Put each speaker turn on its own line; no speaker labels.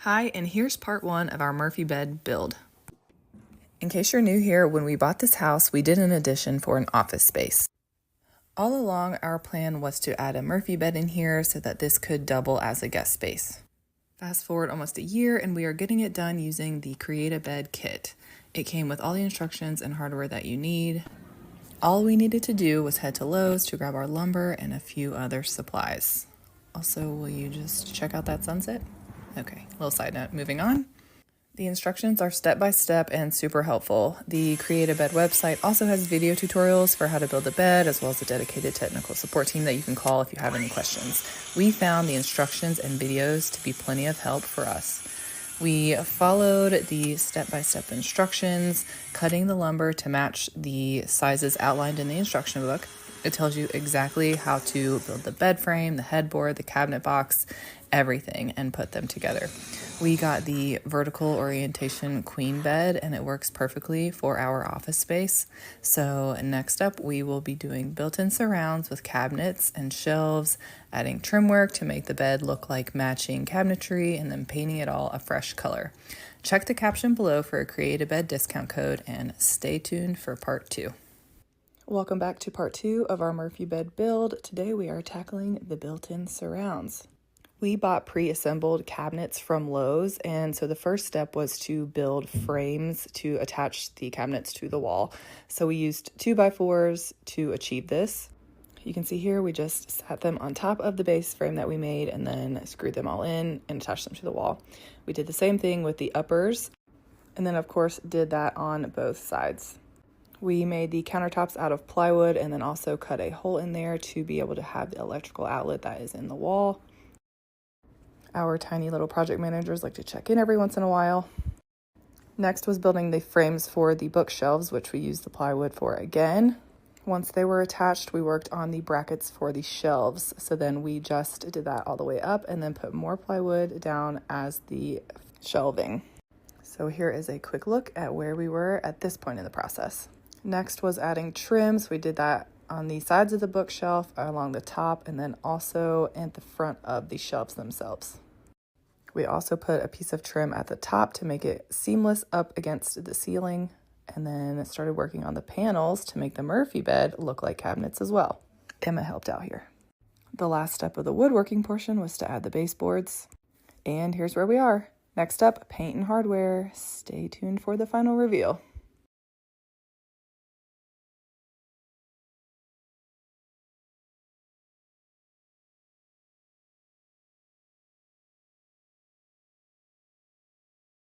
Hi, and here's part one of our Murphy bed build. In case you're new here, when we bought this house, we did an addition for an office space. All along, our plan was to add a Murphy bed in here so that this could double as a guest space. Fast forward almost a year, and we are getting it done using the Create a Bed kit. It came with all the instructions and hardware that you need. All we needed to do was head to Lowe's to grab our lumber and a few other supplies. Also, will you just check out that sunset? Okay, little side note, moving on. The instructions are step-by-step and super helpful. The Create a Bed website also has video tutorials for how to build a bed, as well as a dedicated technical support team that you can call if you have any questions. We found the instructions and videos to be plenty of help for us. We followed the step-by-step instructions, cutting the lumber to match the sizes outlined in the instruction book. It tells you exactly how to build the bed frame, the headboard, the cabinet box, everything, and put them together. We got the vertical orientation queen bed, and it works perfectly for our office space. So next up, we will be doing built-in surrounds with cabinets and shelves, adding trim work to make the bed look like matching cabinetry, and then painting it all a fresh color. Check the caption below for a Create a Bed discount code, and stay tuned for part 2. Welcome back to part 2 of our Murphy bed build. Today we are tackling the built-in surrounds. We bought pre-assembled cabinets from Lowe's, and so the first step was to build frames to attach the cabinets to the wall. So we used 2x4s to achieve this. You can see here we just sat them on top of the base frame that we made and then screwed them all in and attached them to the wall. We did the same thing with the uppers, and then of course did that on both sides. We made the countertops out of plywood and then also cut a hole in there to be able to have the electrical outlet that is in the wall. Our tiny little project managers like to check in every once in a while. Next was building the frames for the bookshelves, which we used the plywood for again. Once they were attached, we worked on the brackets for the shelves. So then we just did that all the way up and then put more plywood down as the shelving. So here is a quick look at where we were at this point in the process. Next was adding trims. We did that on the sides of the bookshelf, along the top, and then also at the front of the shelves themselves. We also put a piece of trim at the top to make it seamless up against the ceiling, and then started working on the panels to make the Murphy bed look like cabinets as well. Emma helped out here. The last step of the woodworking portion was to add the baseboards, and here's where we are. Next up, paint and hardware. Stay tuned for the final reveal.